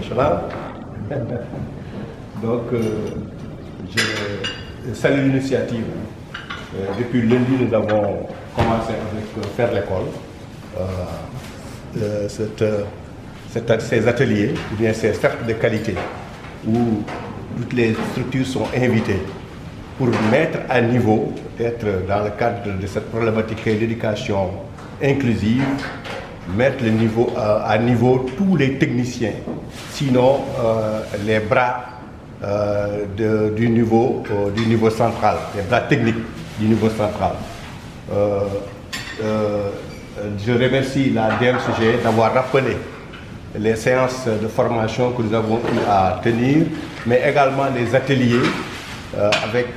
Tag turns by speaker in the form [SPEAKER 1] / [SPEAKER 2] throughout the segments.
[SPEAKER 1] nationale. Donc, je salue l'initiative. Depuis lundi, nous avons commencé avec Faire l'école. Ces ateliers, ou bien ces cercles de qualité, où toutes les structures sont invitées pour mettre à niveau, être dans le cadre de cette problématique de l'éducation inclusive, mettre à niveau tous les techniciens, sinon les bras du niveau central, les bras techniques du niveau central. Je remercie la DMCG d'avoir rappelé les séances de formation que nous avons eu à tenir, mais également les ateliers, avec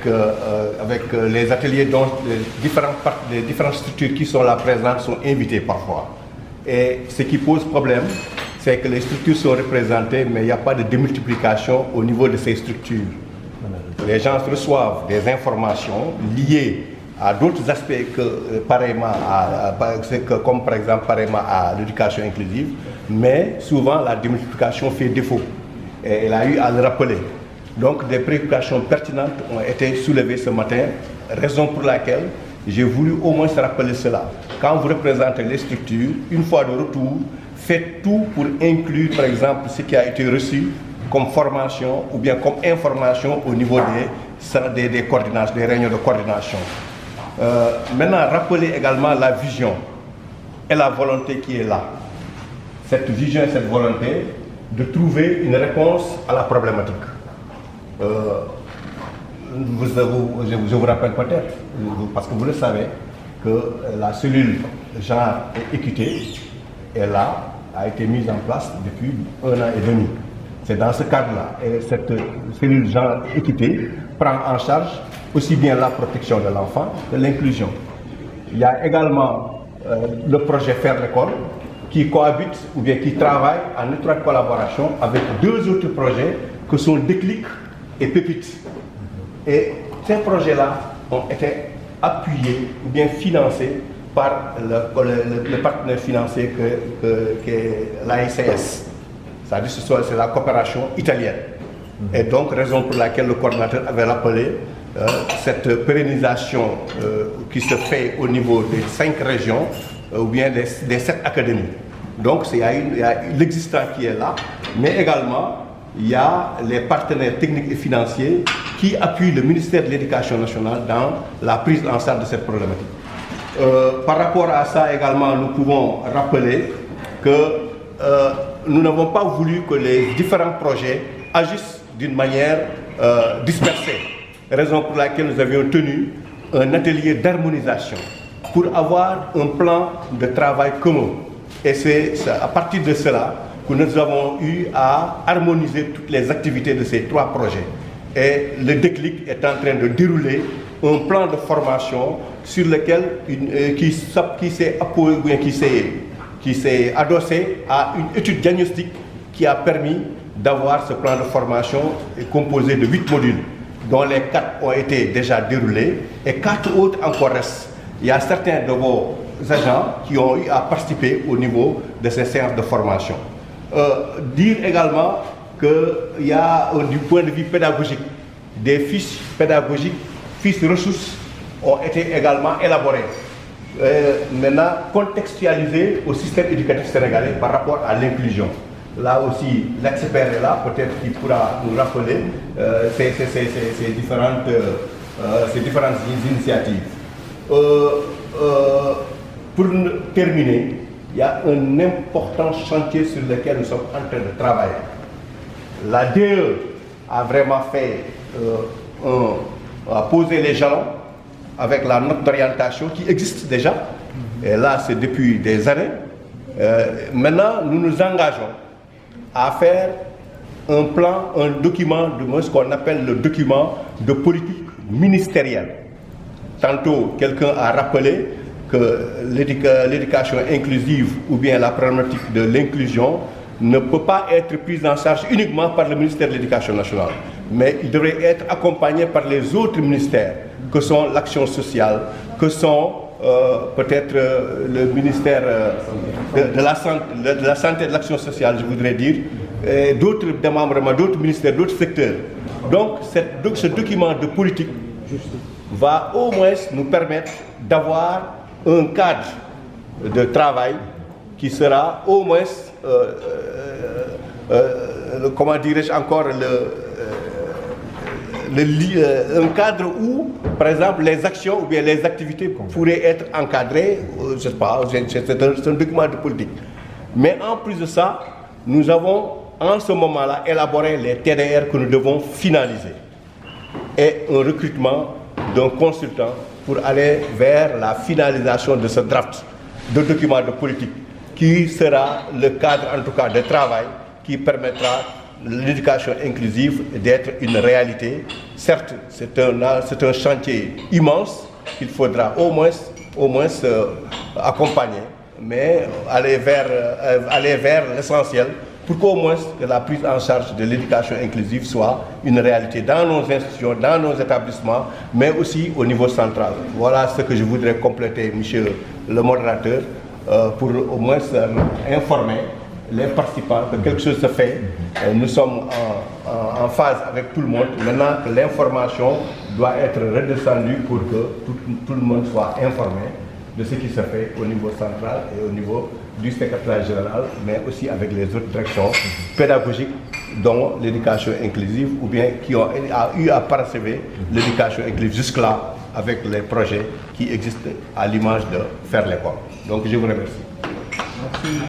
[SPEAKER 1] les ateliers dont les différentes structures qui sont là présentes sont invitées parfois. Et ce qui pose problème, c'est que les structures sont représentées, mais il n'y a pas de démultiplication au niveau de ces structures. Les gens reçoivent des informations liées à d'autres aspects comme par exemple pareillement à l'éducation inclusive, mais souvent la démultiplication fait défaut. Et elle a eu à le rappeler. Donc des préoccupations pertinentes ont été soulevées ce matin, raison pour laquelle j'ai voulu au moins rappeler cela. Quand vous représentez les structures, une fois de retour, faites tout pour inclure par exemple ce qui a été reçu comme formation ou bien comme information au niveau des coordinations, des réunions de coordination. Maintenant, rappelez également la vision et la volonté qui est là. Cette vision et cette volonté de trouver une réponse à la problématique. Je vous rappelle peut-être, parce que vous le savez, que la cellule genre et équité est là, a été mise en place depuis 1 an et demi. C'est dans ce cadre-là. Et cette cellule genre et équité prend en charge aussi bien la protection de l'enfant que l'inclusion. Il y a également le projet Faire l'école qui cohabite ou bien qui travaille en étroite collaboration avec 2 autres projets que sont Déclic et Pépite. Et ces projets-là ont été appuyés ou bien financés par le partenaire financier qu'est l'AICS. C'est-à-dire que c'est la coopération italienne. Et donc, raison pour laquelle le coordinateur avait rappelé cette pérennisation qui se fait au niveau des 5 régions ou bien des 7 académies. Donc, il y a l'existant qui est là, mais également, il y a les partenaires techniques et financiers qui appuient le ministère de l'Éducation nationale dans la prise en charge de cette problématique. Par rapport à ça également, nous pouvons rappeler que nous n'avons pas voulu que les différents projets agissent d'une manière dispersée. Raison pour laquelle nous avions tenu un atelier d'harmonisation pour avoir un plan de travail commun. Et c'est à partir de cela que nous avons eu à harmoniser toutes les activités de ces 3 projets. Et le Déclic est en train de dérouler un plan de formation sur lequel qui s'est adossé à une étude diagnostique qui a permis d'avoir ce plan de formation composé de 8 modules, dont les 4 ont été déjà déroulés et 4 autres encore restent. Il y a certains de vos agents qui ont eu à participer au niveau de ces séances de formation. Dire également qu'il y a du point de vue pédagogique, des fiches pédagogiques, fiches ressources ont été également élaborées. Maintenant contextualisées au système éducatif sénégalais par rapport à l'inclusion. Là aussi, l'expert est là, peut-être qu'il pourra nous rappeler ces différentes initiatives. Pour terminer, il y a un important chantier sur lequel nous sommes en train de travailler. La DE a vraiment a posé les jalons avec la note d'orientation qui existe déjà. Et là, c'est depuis des années. Maintenant, nous nous engageons à faire un plan, un document, ce qu'on appelle le document de politique ministérielle. Tantôt, quelqu'un a rappelé que l'éducation inclusive ou bien la problématique de l'inclusion ne peut pas être prise en charge uniquement par le ministère de l'Éducation nationale, mais il devrait être accompagné par les autres ministères, que sont l'action sociale, que sont peut-être le ministère de la santé et de l'action sociale, je voudrais dire, d'autres démembrements, d'autres ministères, d'autres secteurs. Donc ce document de politique va au moins nous permettre d'avoir un cadre de travail qui sera au moins, comment dirais-je encore, un cadre où, par exemple, les actions ou bien les activités pourraient être encadrées, je ne sais pas, c'est un document de politique. Mais en plus de ça, nous avons en ce moment-là élaboré les TDR que nous devons finaliser et un recrutement d'un consultant pour aller vers la finalisation de ce draft de document de politique qui sera le cadre en tout cas de travail qui permettra l'éducation inclusive d'être une réalité. Certes, c'est un chantier immense qu'il faudra au moins accompagner, mais aller vers l'essentiel pour qu'au moins que la prise en charge de l'éducation inclusive soit une réalité dans nos institutions, dans nos établissements, mais aussi au niveau central. Voilà ce que je voudrais compléter, monsieur le modérateur, pour au moins informer les participants que quelque chose se fait. Nous sommes en phase avec tout le monde. Maintenant que l'information doit être redescendue pour que tout le monde soit informé de ce qui se fait au niveau central et au niveau du secrétaire général, mais aussi avec les autres directions pédagogiques, dont l'éducation inclusive, ou bien qui ont eu à parachever l'éducation inclusive jusque-là avec les projets qui existent à l'image de Faire l'école. Donc je vous remercie. Merci.